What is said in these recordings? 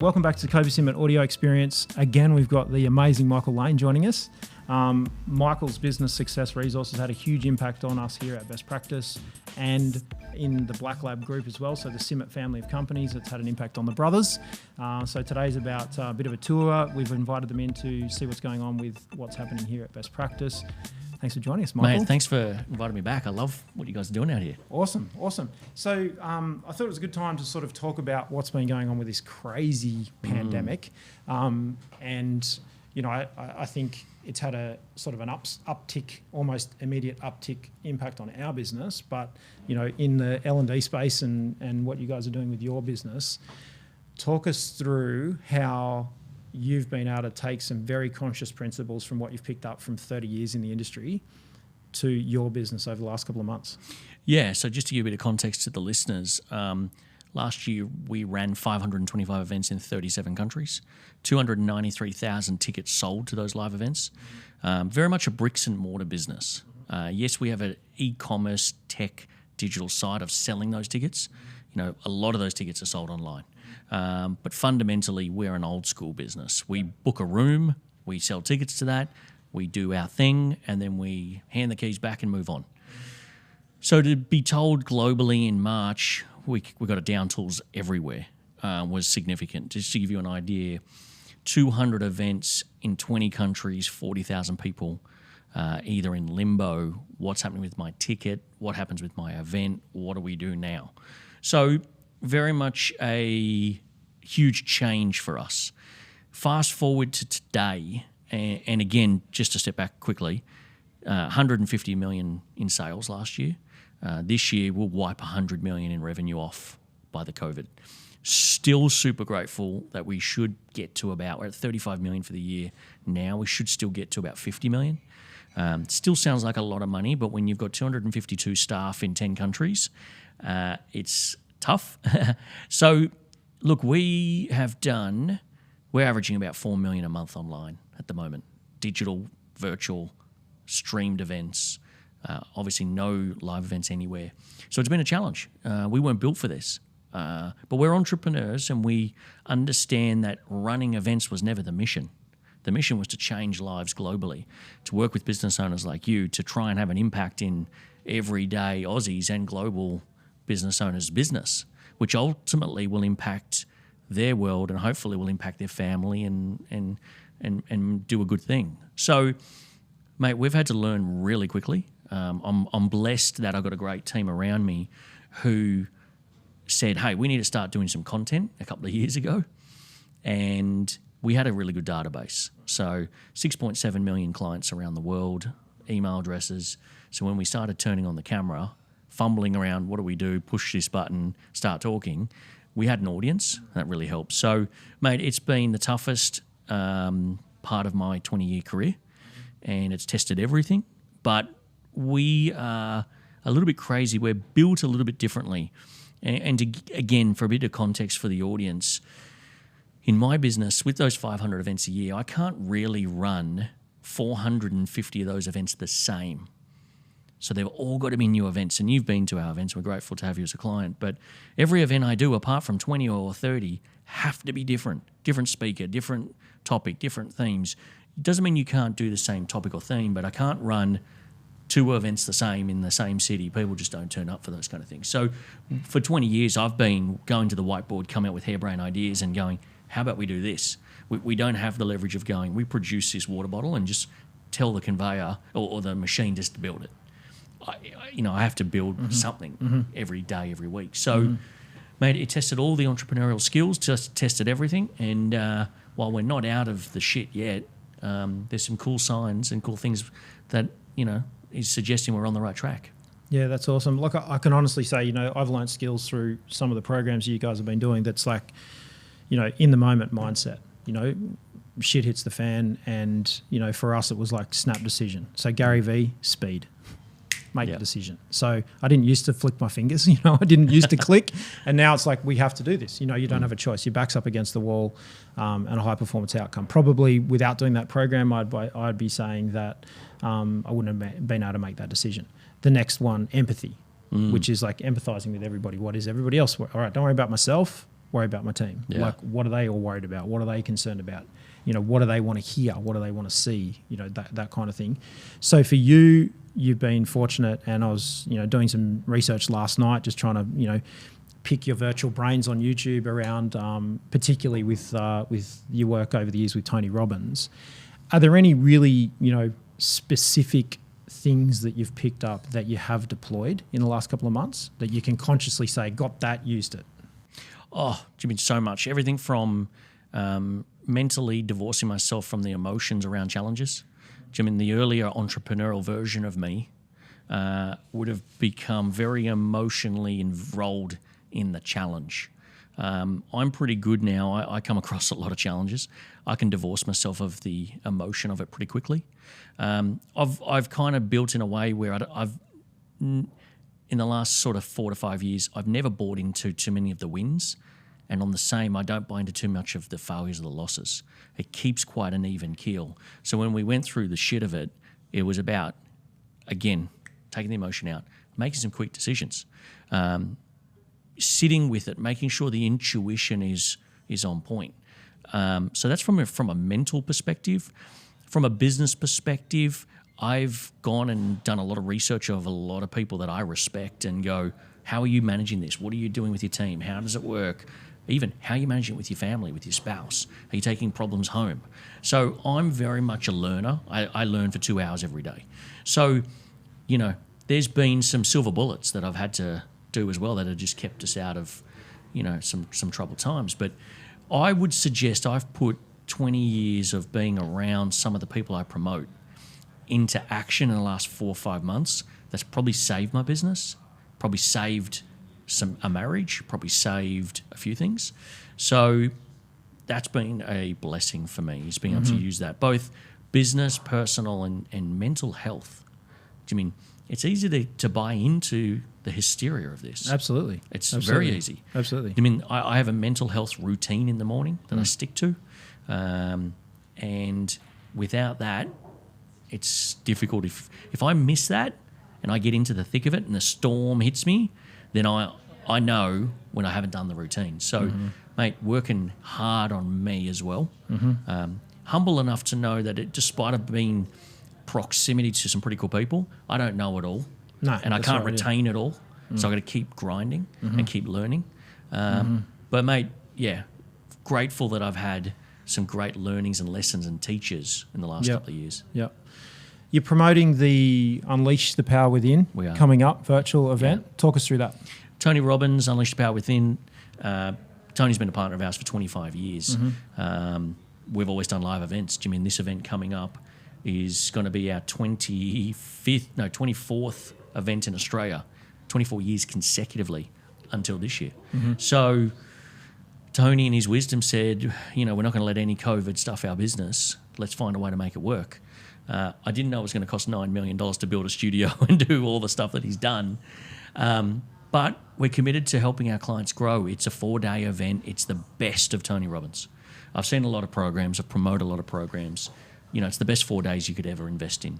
Welcome back to the Kobi Simmat audio experience. Again, we've got the amazing Michael Lane joining us. Michael's business Success Resources had a huge impact on us here at Best Practice and in the Black Lab group as well. So the Simmat family of companies, it's had an impact on the brothers. So today's about a bit of a tour. We've invited them in to see what's going on with what's happening here at Best Practice. Thanks for joining us, Michael. Mate, thanks for inviting me back. I love what you guys are doing out here. Awesome. So I thought it was a good time to sort of talk about what's been going on with this crazy pandemic. And, you know, I think it's had a sort of an uptick, almost immediate uptick impact on our business. But, you know, in the L&D space and what you guys are doing with your business, talk us through how you've been able to take some very conscious principles from what you've picked up from 30 years in the industry to your business over the last couple of months. Yeah, so just to give a bit of context to the listeners, last year we ran 525 events in 37 countries, 293,000 tickets sold to those live events. Very much a bricks and mortar business. Yes, we have an e-commerce tech digital side of selling those tickets. You know, a lot of those tickets are sold online. But fundamentally, we're an old school business. We book a room, we sell tickets to that, we do our thing, and then we hand the keys back and move on. So to be told globally in March, we got to down tools everywhere was significant. Just to give you an idea, 200 events in 20 countries, 40,000 people, either in limbo, what's happening with my ticket, what happens with my event, what do we do now? So very much a huge change for us. Fast forward to today, and again, just to step back quickly, 150 million in sales last year. This year, we'll wipe 100 million in revenue off by the COVID. Still super grateful that we should get to we're at 35 million for the year now. We should still get to about 50 million. Still sounds like a lot of money, but when you've got 252 staff in 10 countries, it's tough. So, look, we're averaging about 4 million a month online at the moment. Digital, virtual, streamed events, obviously no live events anywhere. So it's been a challenge. We weren't built for this. But we're entrepreneurs and we understand that running events was never the mission. The mission was to change lives globally, to work with business owners like you, to try and have an impact in everyday Aussies and global business owners' business, which ultimately will impact their world and hopefully will impact their family and do a good thing. So, mate, we've had to learn really quickly. I'm blessed that I've got a great team around me who said, hey, we need to start doing some content a couple of years ago. And we had a really good database. So 6.7 million clients around the world, email addresses. So when we started turning on the camera, fumbling around, what do we do, push this button, start talking, we had an audience. That really helped. So, mate, it's been the toughest part of my 20-year career, and it's tested everything. But we are a little bit crazy. We're built a little bit differently. And again, for a bit of context for the audience, in my business, with those 500 events a year, I can't really run 450 of those events the same. So they've all got to be new events, and you've been to our events. We're grateful to have you as a client. But every event I do, apart from 20 or 30, have to be different. Different speaker, different topic, different themes. It doesn't mean you can't do the same topic or theme, but I can't run 2 events the same in the same city. People just don't turn up for those kind of things. So for 20 years, I've been going to the whiteboard, coming up with harebrained ideas and going, how about we do this? We don't have the leverage of going, we produce this water bottle and just tell the conveyor or the machine just to build it. I have to build something every day, every week. So, mate, it tested all the entrepreneurial skills, just tested everything. And while we're not out of the shit yet, there's some cool signs and cool things that, is suggesting we're on the right track. Yeah, that's awesome. Look, I can honestly say, I've learned skills through some of the programs you guys have been doing that's like, in the moment mindset. Shit hits the fan and, for us it was like snap decision. So Gary V, speed. Make a decision. So I didn't used to flick my fingers, I didn't used to click, and now it's like we have to do this. You don't have a choice. Your back's up against the wall, and a high performance outcome. Probably without doing that program, I'd be saying that I wouldn't have been able to make that decision. The next one, empathy, which is like empathizing with everybody. What is everybody else? All right, don't worry about myself. worry about my team. Yeah. Like, what are they all worried about? What are they concerned about? You know, what do they want to hear? What do they want to see? You know, that kind of thing. So for you, you've been fortunate, and I was, you know, doing some research last night, just trying to, you know, pick your virtual brains on YouTube around, particularly with your work over the years with Tony Robbins. Are there any really, you know, specific things that you've picked up that you have deployed in the last couple of months that you can consciously say, got that, used it? Oh, Jimmy, so much. Everything from mentally divorcing myself from the emotions around challenges. Jimmy, the earlier entrepreneurial version of me would have become very emotionally enrolled in the challenge. I'm pretty good now. I come across a lot of challenges. I can divorce myself of the emotion of it pretty quickly. I've kind of built in a way where I've in the last sort of 4 to 5 years, I've never bought into too many of the wins. And on the same, I don't buy into too much of the failures or the losses. It keeps quite an even keel. So when we went through the shit of it, it was about, again, taking the emotion out, making some quick decisions, sitting with it, making sure the intuition is on point. So that's from a mental perspective. From a business perspective, I've gone and done a lot of research of a lot of people that I respect and go, how are you managing this? What are you doing with your team? How does it work? Even how are you managing it with your family, with your spouse? Are you taking problems home? So I'm very much a learner. I learn for 2 hours every day. So, you know, there's been some silver bullets that I've had to do as well that have just kept us out of, you know, some troubled times. But I would suggest I've put 20 years of being around some of the people I promote into action in the last 4 or 5 months. That's probably saved my business, probably saved a marriage, probably saved a few things. So that's been a blessing for me, is being able to use that, both business, personal, and mental health. Do you mean it's easy to buy into the hysteria of this? Absolutely. It's Absolutely. very easy. Absolutely. I mean, I have a mental health routine in the morning that I stick to. And without that, it's difficult. If I miss that and I get into the thick of it and the storm hits me, then I know when I haven't done the routine. So, mate, working hard on me as well. Humble enough to know that despite of being proximity to some pretty cool people, I don't know it all. No, and I can't retain it all. So I've got to keep grinding and keep learning. But, mate, yeah, grateful that I've had some great learnings and lessons and teachers in the last couple of years. Yeah. You're promoting the Unleash the Power Within coming up virtual event. Yeah. Talk us through that. Tony Robbins, Unleash the Power Within. Tony's been a partner of ours for 25 years. We've always done live events. Jimmy, and this event coming up is going to be our 24th event in Australia, 24 years consecutively until this year. So Tony, in his wisdom, said, you know, we're not going to let any COVID stuff our business. Let's find a way to make it work. I didn't know it was going to cost $9 million to build a studio and do all the stuff that he's done. But we're committed to helping our clients grow. It's a 4-day event. It's the best of Tony Robbins. I've seen a lot of programs. I've promoted a lot of programs. You know, it's the best 4 days you could ever invest in.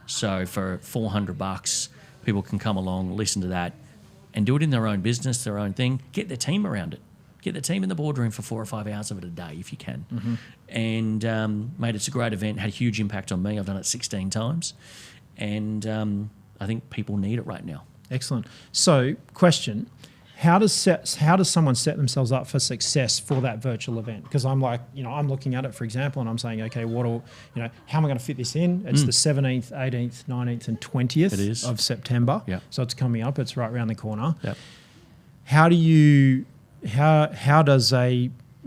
So for $400, people can come along, listen to that, and do it in their own business, their own thing. Get their team around it. Get the team in the boardroom for 4 or 5 hours of it a day if you can. And, mate, it's a great event. Had a huge impact on me. I've done it 16 times. And I think people need it right now. Excellent. So, question, how does someone set themselves up for success for that virtual event? Because I'm like, you know, I'm looking at it, for example, and I'm saying, okay, how am I going to fit this in? It's the 17th, 18th, 19th, and 20th of September. Yep. So it's coming up. It's right around the corner. Yep. How does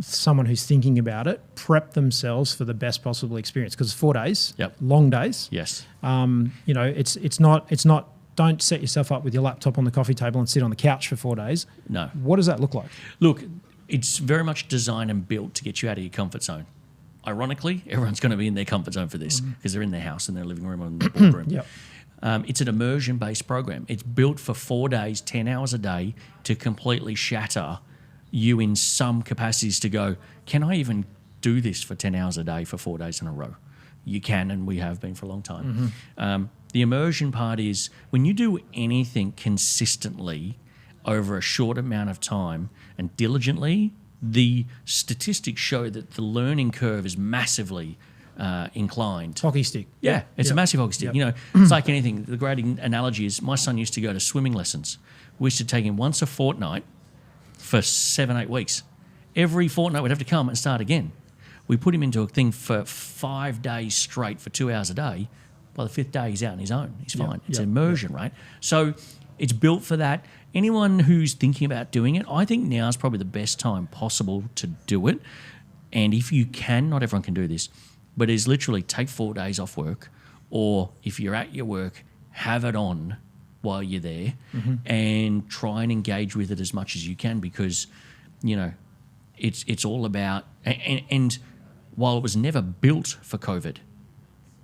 someone who's thinking about it prep themselves for the best possible experience? Because 4 days, long days. Yes. You know, it's not. Don't set yourself up with your laptop on the coffee table and sit on the couch for 4 days. No. What does that look like? Look, it's very much designed and built to get you out of your comfort zone. Ironically, everyone's going to be in their comfort zone for this because they're in their house, in their living room, or in their boardroom. It's an immersion-based program. It's built for 4 days, 10 hours a day to completely shatter you in some capacities to go, can I even do this for 10 hours a day for 4 days in a row? You can, and we have been for a long time. The immersion part is when you do anything consistently over a short amount of time and diligently, the statistics show that the learning curve is massively inclined. Hockey stick. Yeah, it's a massive hockey stick. Yep. You know, it's like anything. The great analogy is my son used to go to swimming lessons. We used to take him once a fortnight for 7-8 weeks. Every fortnight we'd have to come and start again. We put him into a thing for 5 days straight for 2 hours a day. By the 5th day, he's out on his own. He's fine. It's immersion, right? So it's built for that. Anyone who's thinking about doing it, I think now is probably the best time possible to do it. And if you can, not everyone can do this, but is literally take 4 days off work, or if you're at your work, have it on while you're there and try and engage with it as much as you can, because, you know, it's all about, and while it was never built for COVID,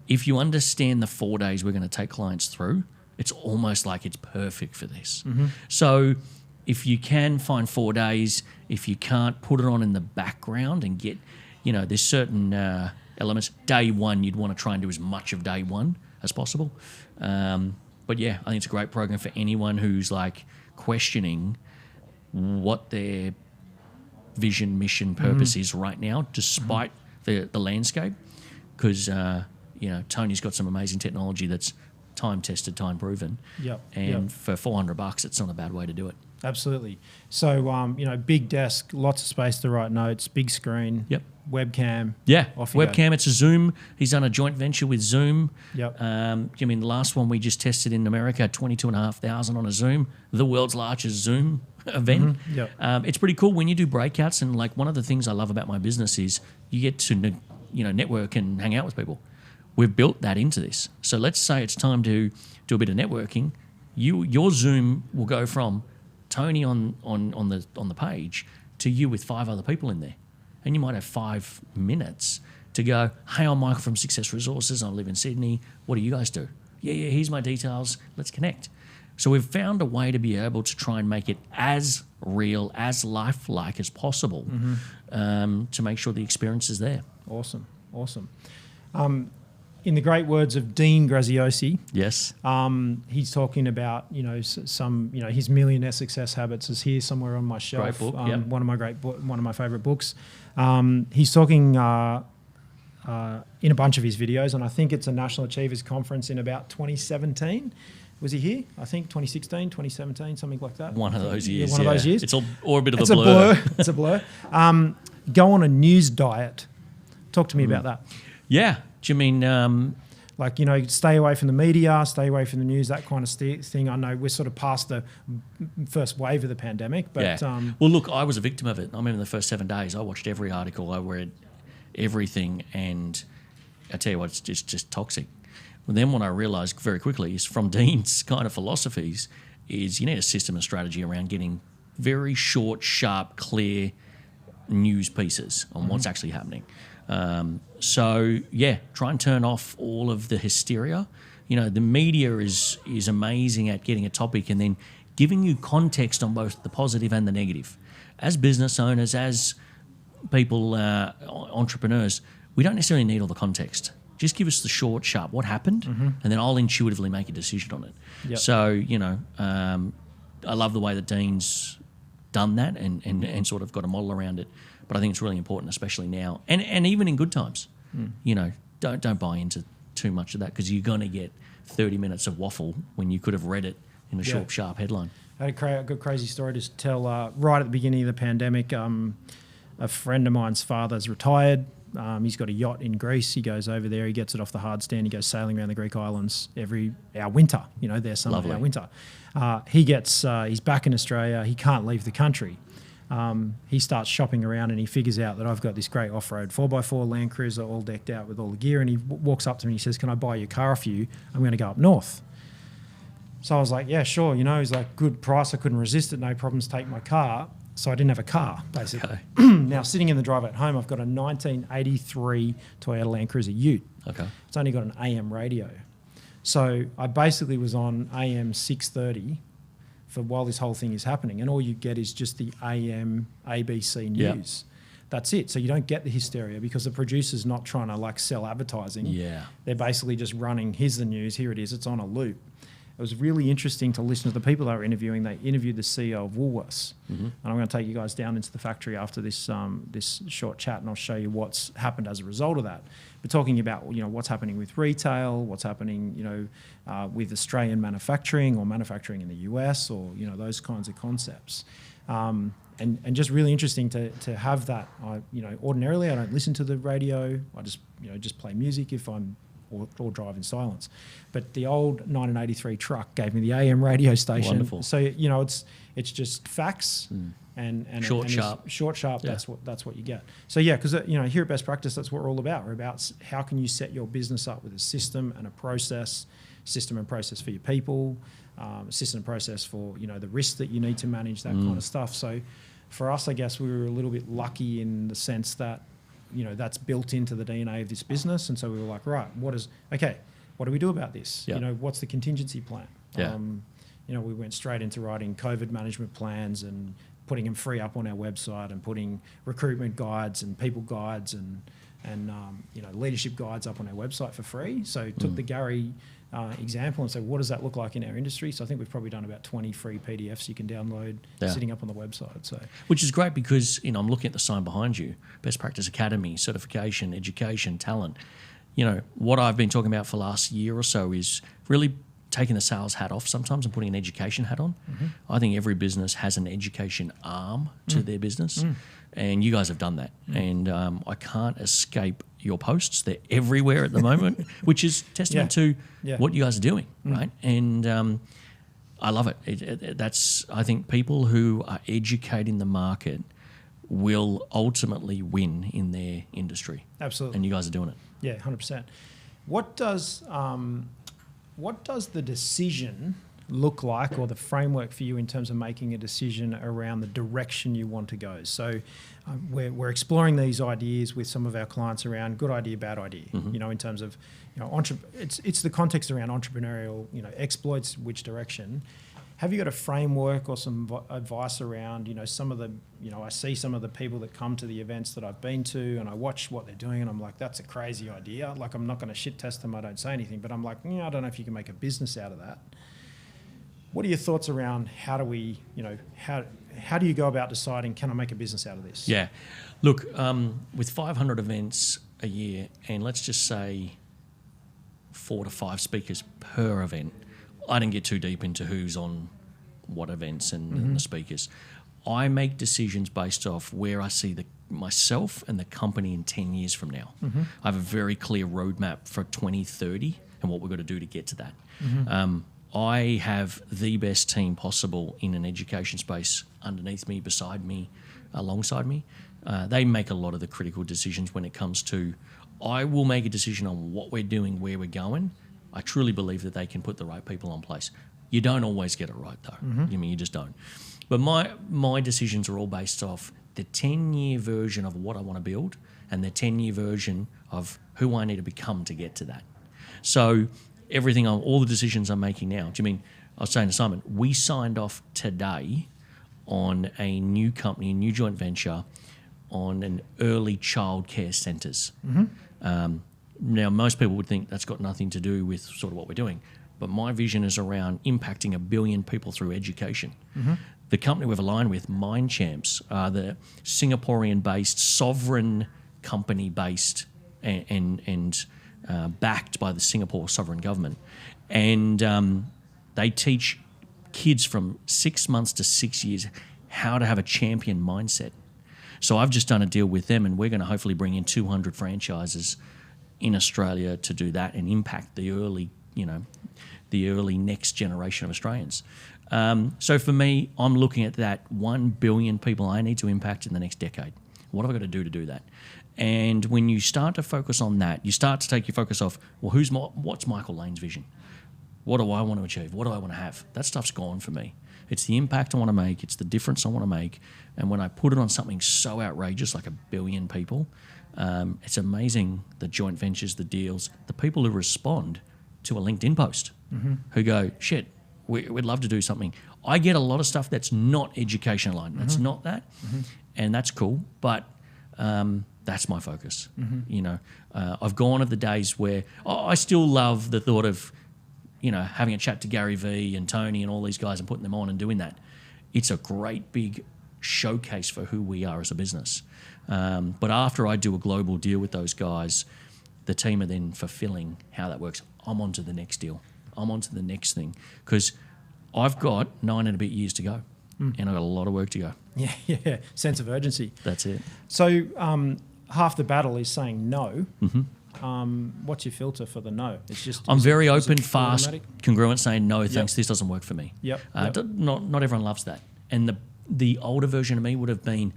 if you understand the 4 days we're going to take clients through, it's almost like it's perfect for this. So if you can find 4 days, if you can't, put it on in the background and get, you know, there's certain elements. Day one, you'd want to try and do as much of day one as possible. But yeah, I think it's a great program for anyone who's like questioning what their vision, mission, purpose is right now, despite the landscape. Because, you know, Tony's got some amazing technology that's time-tested, time-proven. And for $400, it's not a bad way to do it. Absolutely. So, you know, big desk, lots of space to write notes, big screen, webcam. Yeah, off you webcam. It's a Zoom. He's done a joint venture with Zoom. I mean, the last one we just tested in America, 22,500 on a Zoom, the world's largest Zoom event. It's pretty cool when you do breakouts. And like one of the things I love about my business is you get to, you know, network and hang out with people. We've built that into this. So let's say it's time to do a bit of networking. Your Zoom will go from Tony on the page to you with 5 other people in there. And you might have 5 minutes to go, hey, I'm Michael from Success Resources. I live in Sydney. What do you guys do? Yeah, here's my details. Let's connect. So we've found a way to be able to try and make it as real, as lifelike as possible to make sure the experience is there. Awesome. In the great words of Dean Graziosi, yes, he's talking about, you know, some, you know, his Millionaire Success Habits is here somewhere on my shelf. Great book, one of my favorite books. He's talking in a bunch of his videos, and I think it's a National Achievers Conference in about 2017. Was he here? I think 2016, 2017, something like that. One of those years. One of those years. It's all, or a bit of a blur. It's a blur. Go on a news diet. Talk to me about that. Yeah. Do you mean like, you know, stay away from the media, stay away from the news, that kind of thing? I know we're sort of past the first wave of the pandemic, but well, look, I was a victim of it. I remember the first 7 days, I watched every article, I read everything, and I tell you what, it's just toxic. Well, then what I realised very quickly is from Dean's kind of philosophies is you need a system and strategy around getting very short, sharp, clear news pieces on what's actually happening. So yeah, try and turn off all of the hysteria. You know, the media is amazing at getting a topic and then giving you context on both the positive and the negative. As business owners, as people, entrepreneurs, we don't necessarily need all the context. Just give us the short, sharp, what happened, and then I'll intuitively make a decision on it. So, you know, I love the way that Dean's done that and sort of got a model around it. But I think it's really important, especially now, and even in good times. You know, don't buy into too much of that, because you're going to get 30 minutes of waffle when you could have read it in a short, sharp headline. I had a good crazy story to tell. Right at the beginning of the pandemic, a friend of mine's father's retired. He's got a yacht in Greece. He goes over there. He gets it off the hard stand. He goes sailing around the Greek islands our winter. You know, their summer, our winter. He's back in Australia. He can't leave the country. He starts shopping around and he figures out that I've got this great off-road 4x4 Land Cruiser all decked out with all the gear, and he walks up to me and he says, can I buy your car off you? I'm going to go up north. So I was like, yeah, sure. You know, he's like, good price. I couldn't resist it. No problems. Take my car. So I didn't have a car, basically. Okay. Now, sitting in the drive at home, I've got a 1983 Toyota Land Cruiser Ute. Okay. It's only got an AM radio. So I basically was on AM 630 for while this whole thing is happening, and all you get is just the AM ABC news. That's it. So you don't get the hysteria because the producer's not trying to like sell advertising. Yeah. They're basically just running, here's the news, here it is, it's on a loop. was really interesting to listen to the people they were interviewing. They interviewed the CEO of Woolworths, and I'm going to take you guys down into the factory after this this short chat, and I'll show you what's happened as a result of that. We're talking about what's happening with retail, what's happening with Australian manufacturing or manufacturing in the US, or those kinds of concepts. And just really interesting to have that. Ordinarily I don't listen to the radio. I just play music if I'm or drive in silence. But the old 1983 truck gave me the AM radio station. Wonderful. So it's just facts and sharp. Short, sharp. Yeah. That's what you get. So yeah, because here at Best Practice, that's what we're all about. We're about how can you set your business up with a system and a process, system and process for your people, system and process for the risks that you need to manage, that kind of stuff. So for us, I guess we were a little bit lucky in the sense that that's built into the DNA of this business, and so we were like, right, what do we do about this? Yeah. What's the contingency plan? Yeah. We went straight into writing COVID management plans and putting them free up on our website, and putting recruitment guides and people guides and leadership guides up on our website for free. So took the Gary example and said, what does that look like in our industry? So I think we've probably done about 20 free PDFs you can download sitting up on the website. So, which is great because I'm looking at the sign behind you: Best Practice Academy, certification, education, talent. What I've been talking about for the last year or so is really taking the sales hat off sometimes and putting an education hat on. I think every business has an education arm to their business, and you guys have done that. And I can't escape your posts. They're everywhere at the moment, which is testament to what you guys are doing, right? And I love it. That's, I think, people who are educating the market will ultimately win in their industry. Absolutely. And you guys are doing it. Yeah, 100%. What does the decision look like, or the framework for you in terms of making a decision around the direction you want to go? So we're exploring these ideas with some of our clients around good idea, bad idea, in terms of, it's the context around entrepreneurial, exploits, which direction. Have you got a framework or some advice around, some of the, I see some of the people that come to the events that I've been to, and I watch what they're doing, and I'm like, that's a crazy idea. Like, I'm not going to shit test them. I don't say anything, but I'm like, I don't know if you can make a business out of that. What are your thoughts around how do we, how do you go about deciding, can I make a business out of this? Yeah. Look, with 500 events a year, and let's just say 4 to 5 speakers per event, I didn't get too deep into who's on what events and the speakers. I make decisions based off where I see myself and the company in 10 years from now. I have a very clear roadmap for 2030 and what we've got to do to get to that. I have the best team possible in an education space underneath me, beside me, alongside me. They make a lot of the critical decisions when it comes to, I will make a decision on what we're doing, where we're going. I truly believe that they can put the right people on place. You don't always get it right, though. You just don't. But my decisions are all based off the 10-year version of what I want to build and the 10-year version of who I need to become to get to that. So all the decisions I'm making now, I was saying to Simon, we signed off today on a new company, a new joint venture on an early childcare centres. Now, most people would think that's got nothing to do with sort of what we're doing, but my vision is around impacting 1 billion people through education. The company we've aligned with, Mind Champs, are the Singaporean-based, sovereign company-based and backed by the Singapore sovereign government. And they teach kids from 6 months to 6 years how to have a champion mindset. So I've just done a deal with them, and we're going to hopefully bring in 200 franchises in Australia to do that and impact the early next generation of Australians. So for me, I'm looking at that 1 billion people I need to impact in the next decade. What have I got to do that? And when you start to focus on that, you start to take your focus off, well, what's Michael Lane's vision? What do I want to achieve? What do I want to have? That stuff's gone for me. It's the impact I want to make. It's the difference I want to make. And when I put it on something so outrageous like 1 billion people, it's amazing the joint ventures, the deals, the people who respond to a LinkedIn post, who go, shit, we'd love to do something. I get a lot of stuff that's not education aligned. That's not that. And that's cool. But that's my focus. I've gone of the days where I still love the thought of having a chat to Gary Vee and Tony and all these guys and putting them on and doing that, it's a great big showcase for who we are as a business. But after I do a global deal with those guys, the team are then fulfilling how that works. I'm on to the next deal. I'm on to the next thing because I've got 9 and a bit years to go and I've got a lot of work to go. Yeah. Sense of urgency. That's it. So half the battle is saying no. Mm-hmm. What's your filter for the no? It's just I'm very open, it fast, automatic? congruent, saying no, thanks. This doesn't work for me. Yep. Not everyone loves that, and the older version of me would have been,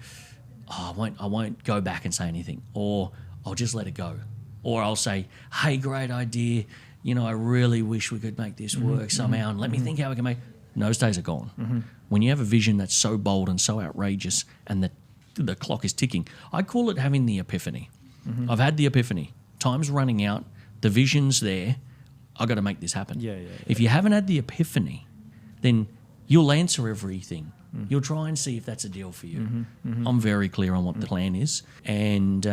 I won't go back and say anything, or I'll just let it go, or I'll say, hey, great idea. I really wish we could make this work somehow, and let me think how we can make. Those days are gone. When you have a vision that's so bold and so outrageous, and the clock is ticking, I call it having the epiphany. I've had the epiphany. Time's running out. The vision's there. I've got to make this happen. Yeah. If you haven't had the epiphany, then you'll answer everything. You'll try and see if that's a deal for you. I'm very clear on what the plan is. And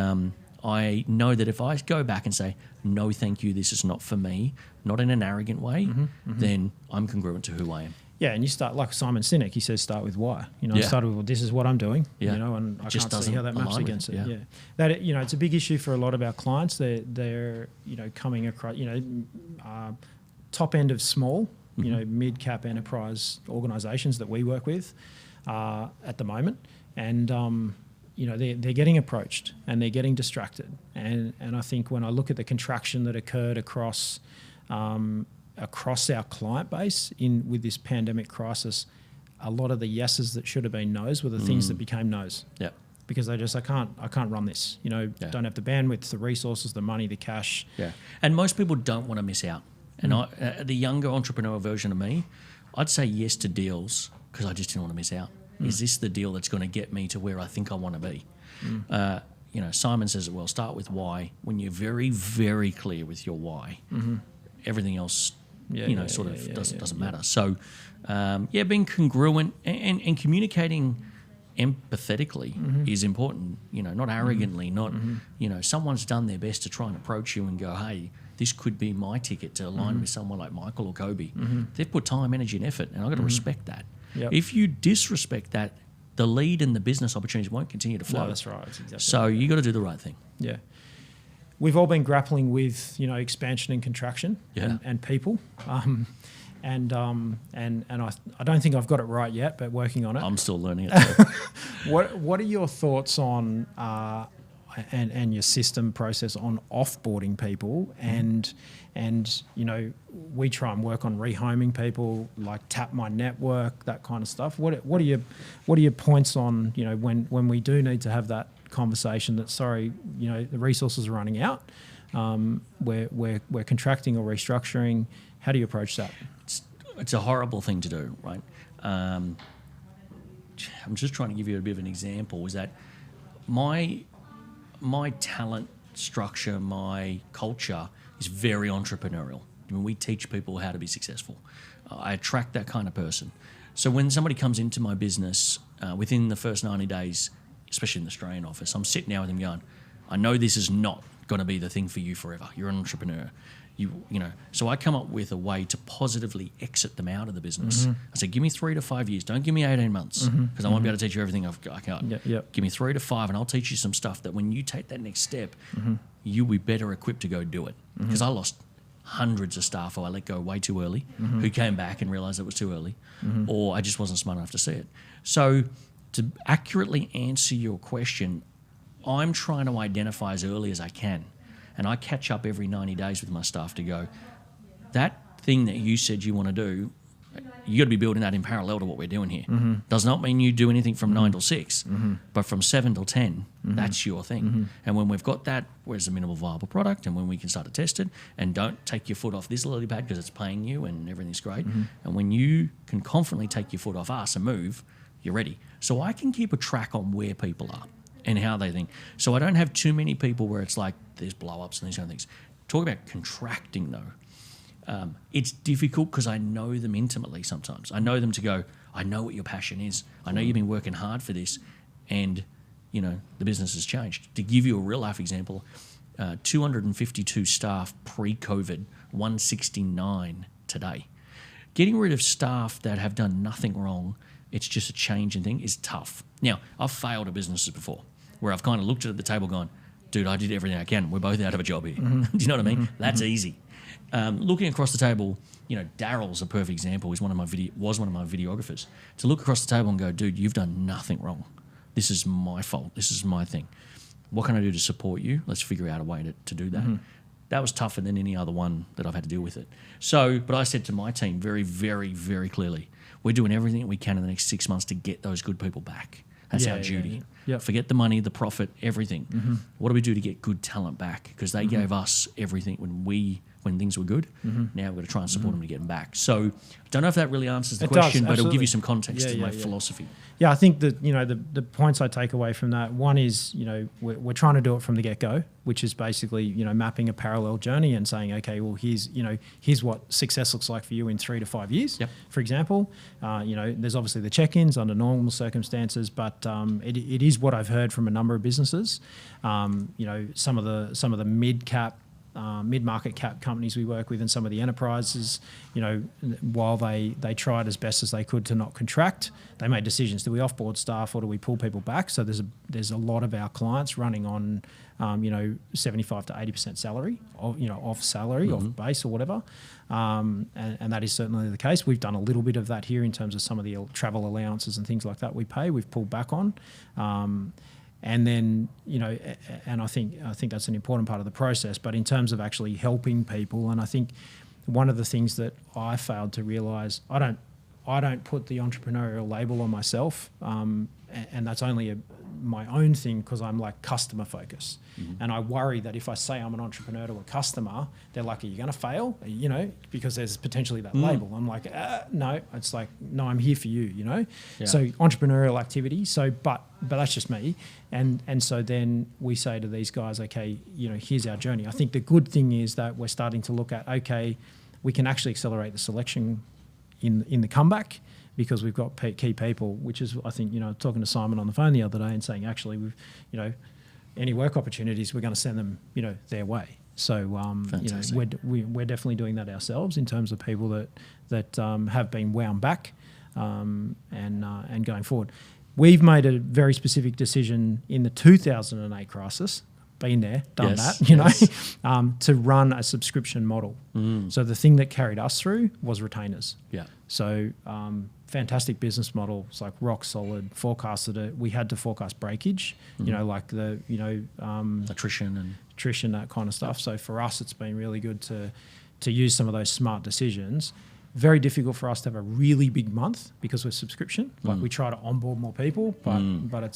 I know that if I go back and say, no, thank you, this is not for me, not in an arrogant way, then I'm congruent to who I am. Yeah, and you start, like Simon Sinek, he says start with why. Yeah. Start with, well, this is what I'm doing, Yeah. And I Just can't see how that doesn't maps align against with it. it, Yeah. That, it's a big issue for a lot of our clients. They're coming across, top end of small, mid-cap enterprise organisations that we work with at the moment. And, they're getting approached and they're getting distracted. And I think when I look at the contraction that occurred across our client base with this pandemic crisis, a lot of the yeses that should have been no's were the things that became no's. Yeah. Because I can't run this. Don't have the bandwidth, the resources, the money, the cash. Yeah. And most people don't want to miss out. And the younger entrepreneur version of me, I'd say yes to deals because I just didn't want to miss out. Is this the deal that's going to get me to where I think I want to be? Simon says it well, start with why. When you're very, very clear with your why, everything else doesn't matter. So, being congruent and communicating empathetically is important. Not arrogantly. Not someone's done their best to try and approach you and go, hey, this could be my ticket to align with someone like Michael or Kobi. They've put time, energy, and effort, and I've got to respect that. Yep. If you disrespect that, the lead and the business opportunities won't continue to flow. No, that's right. That's exactly so you got to do the right thing. Yeah. We've all been grappling with, expansion and contraction and people. I don't think I've got it right yet, but working on it. I'm still learning it. What are your thoughts on and your system process on offboarding people and we try and work on rehoming people, like tap my network, that kind of stuff. What are your points on when we do need to have that conversation that the resources are running out, we're contracting or restructuring? How do you approach that? It's a horrible thing to do, right? I'm just trying to give you a bit of an example. Is that my talent structure, my culture is very entrepreneurial. We teach people how to be successful. I attract that kind of person. So when somebody comes into my business, within the first 90 days, especially in the Australian office, I'm sitting down with them going, I know this is not going to be the thing for you forever. You're an entrepreneur. So I come up with a way to positively exit them out of the business. I say, give me 3 to 5 years. Don't give me 18 months because I won't be able to teach you everything I can. Yep. Give me 3 to 5 and I'll teach you some stuff that when you take that next step, you'll be better equipped to go do it. Because I lost hundreds of staff who I let go way too early, who came back and realised it was too early, or I just wasn't smart enough to see it. So to accurately answer your question, I'm trying to identify as early as I can. And I catch up every 90 days with my staff to go, that thing that you said you want to do, you got to be building that in parallel to what we're doing here. Does not mean you do anything from 9 till 6, but from 7 till 10, that's your thing. And when we've got that, where's the minimal viable product, and when we can start to test it, and don't take your foot off this lily pad because it's paying you and everything's great. And when you can confidently take your foot off us and move, you're ready. So I can keep a track on where people are and how they think. So I don't have too many people where it's like there's blow-ups and these kind of things. Talk about contracting though. It's difficult because I know them intimately sometimes. I know them to go, I know what your passion is. I know you've been working hard for this and, the business has changed. To give you a real-life example, 252 staff pre-COVID, 169 today. Getting rid of staff that have done nothing wrong, it's just a change in thing, is tough. Now, I've failed at businesses before where I've kind of looked at the table going, dude, I did everything I can. We're both out of a job here. Do you know what I mean? That's easy. Looking across the table, Daryl's a perfect example. Was one of my videographers. To look across the table and go, dude, you've done nothing wrong. This is my fault. This is my thing. What can I do to support you? Let's figure out a way to do that. That was tougher than any other one that I've had to deal with it. So, but I said to my team very, very, very clearly, we're doing everything we can in the next 6 months to get those good people back. That's our duty. Yep. Forget the money, the profit, everything. What do we do to get good talent back? Because they gave us everything when things were good. Now we've got to try and support them to get them back. So I don't know if that really answers the question, but it'll give you some context to my philosophy. Yeah, I think that the points I take away from that, one is we're trying to do it from the get-go, which is basically mapping a parallel journey and saying, okay, well here's what success looks like for you in 3 to 5 years. Yep. For example, there's obviously the check-ins under normal circumstances, but it is what I've heard from a number of businesses. Some of the mid-market cap companies we work with and some of the enterprises, while they tried as best as they could to not contract, they made decisions. Do we offboard staff or do we pull people back? So there's a lot of our clients running on 75 to 80% salary, off salary, off base or whatever. And that is certainly the case. We've done a little bit of that here in terms of some of the travel allowances and things like that we pay. We've pulled back on. And then, and I think that's an important part of the process. But in terms of actually helping people, and I think one of the things that I failed to realise, I don't put the entrepreneurial label on myself, and that's only my own thing because I'm like customer focused. And I worry that if I say I'm an entrepreneur to a customer, they're like, are you going to fail? Because there's potentially that label. I'm like, no, it's like, no, I'm here for you, Yeah. So entrepreneurial activity. So, but that's just me. And so then we say to these guys, okay, here's our journey. I think the good thing is that we're starting to look at, okay, we can actually accelerate the selection in the comeback because we've got key people, which is, I think, talking to Simon on the phone the other day and saying, actually, we've, any work opportunities, we're going to send them, their way. So, we're definitely doing that ourselves in terms of people that have been wound back and going forward. We've made a very specific decision in the 2008 crisis, been there, done that, to run a subscription model. So the thing that carried us through was retainers. Yeah. So fantastic business model. It's like rock solid. Forecasted it. We had to forecast breakage. Like the attrition, that kind of stuff. So for us, it's been really good to use some of those smart decisions. Very difficult for us to have a really big month because we're subscription. Like we try to onboard more people, but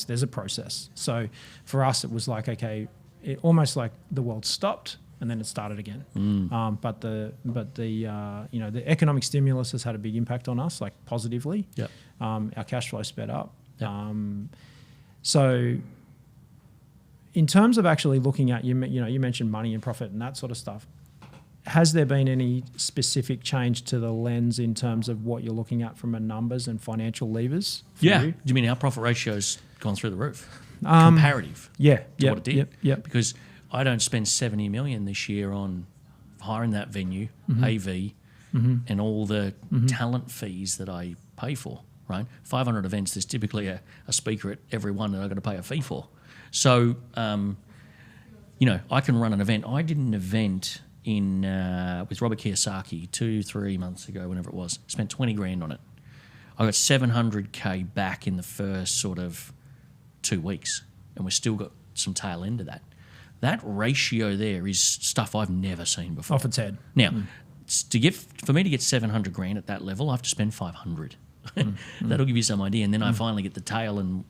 there's a process. So for us, it was like, okay, it almost like the world stopped and then it started again. But the economic stimulus has had a big impact on us, like positively. Yep. Our cash flow sped up. Yep. So in terms of actually looking at you mentioned money and profit and that sort of stuff. Has there been any specific change to the lens in terms of what you're looking at from a numbers and financial levers? Yeah. Do you mean our profit ratio's gone through the roof? Comparative to what it did. Yeah. Because I don't spend 70 million this year on hiring that venue, AV, and all the talent fees that I pay for, right? 500 events, there's typically a speaker at every one that I've got to pay a fee for. So, I can run an event. I did an event with Robert Kiyosaki 2-3 months ago, whenever it was. Spent 20 grand on it. I got 700K back in the first sort of 2 weeks, and we've still got some tail end of that. That ratio there is stuff I've never seen before. Off its head. Now, for me to get 700 grand at that level, I have to spend 500. That'll give you some idea, and then I finally get the tail, and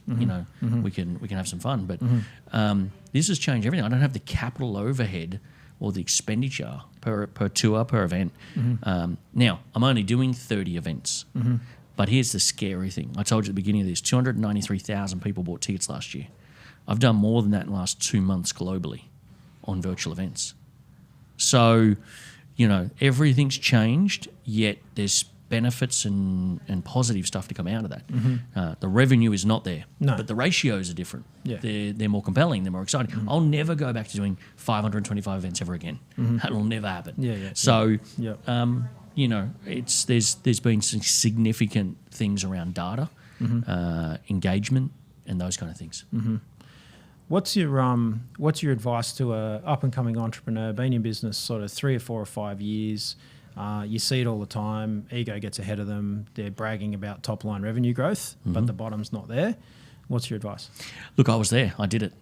we can have some fun. But this has changed everything. I don't have the capital overhead or the expenditure per tour, per event. Now, I'm only doing 30 events. But here's the scary thing. I told you at the beginning of this, 293,000 people bought tickets last year. I've done more than that in the last 2 months globally on virtual events. So, everything's changed, yet there's benefits and positive stuff to come out of that. The revenue is not there, but the ratios are different. Yeah. They're more compelling, they're more exciting. I'll never go back to doing 525 events ever again. That will never happen. So there's been some significant things around data, engagement, and those kind of things. What's your advice to a up and coming entrepreneur, been in business sort of 3 or 4 or 5 years? You see it all the time. Ego gets ahead of them. They're bragging about top line revenue growth, but the bottom's not there. What's your advice? Look, I was there. I did it.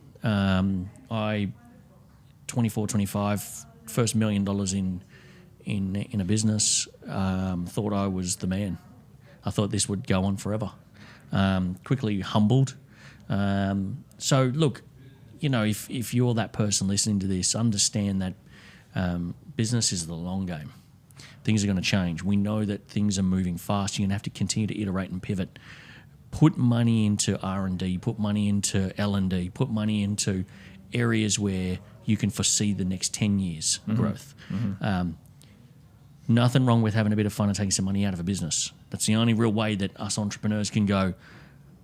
24, 25, first $1 million in a business. Thought I was the man. I thought this would go on forever. Quickly humbled. So look, if you're that person listening to this, understand that business is the long game. Things are going to change. We know that things are moving fast. You're going to have to continue to iterate and pivot. Put money into R&D, put money into L&D, put money into areas where you can foresee the next 10 years growth. Nothing wrong with having a bit of fun and taking some money out of a business. That's the only real way that us entrepreneurs can go,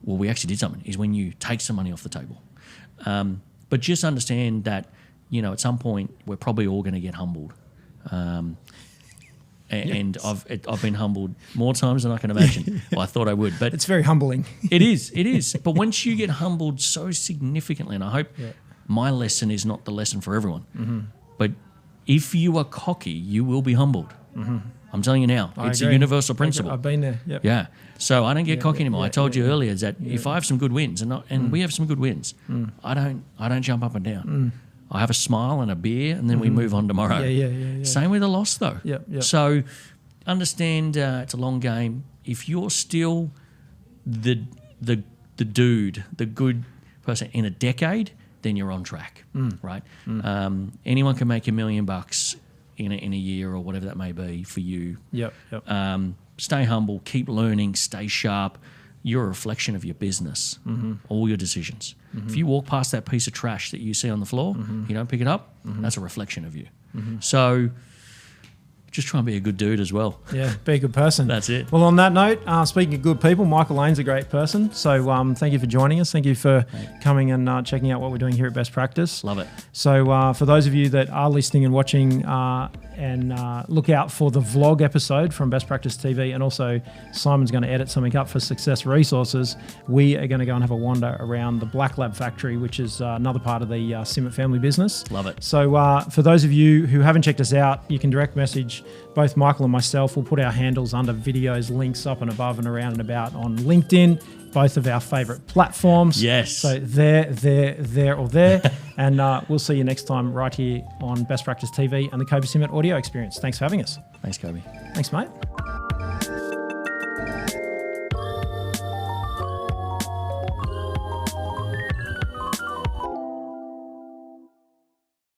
well, we actually did something, is when you take some money off the table. But just understand that, at some point, we're probably all going to get humbled. And I've been humbled more times than I can imagine. Well, I thought I would, but it's very humbling. It is. But once you get humbled so significantly, and I hope my lesson is not the lesson for everyone, but if you are cocky, you will be humbled. I'm telling you now, it's a universal principle. I've been there. Yep. Yeah. So I don't get cocky anymore. I told you earlier that if I have some good wins, and we have some good wins, I don't jump up and down. I have a smile and a beer, and then we move on tomorrow. Yeah. Same with a loss, though. Yep. So understand it's a long game. If you're still the dude, the good person in a decade, then you're on track, right? Anyone can make $1 million in a year or whatever that may be for you. Yep. Stay humble, keep learning, stay sharp. You're a reflection of your business, all your decisions. If you walk past that piece of trash that you see on the floor, you don't pick it up, that's a reflection of you. So just try and be a good dude as well. Yeah, be a good person. That's it. Well, on that note, speaking of good people, Michael Lane's a great person. So thank you for joining us. Thank you for coming and checking out what we're doing here at Best Practice. Love it. So for those of you that are listening and watching, and look out for the vlog episode from Best Practice TV, and also Simon's going to edit something up for Success Resources. We are going to go and have a wander around the Black Lab factory, which is another part of the Simmat family business. Love it. So for those of you who haven't checked us out, you can direct message both Michael and myself. We'll put our handles under videos, links up and above and around and about on LinkedIn, both of our favourite platforms. Yes. So there, or there. And we'll see you next time right here on Best Practice TV and the Kobi Simmat audio experience. Thanks for having us. Thanks, Kobi. Thanks, mate.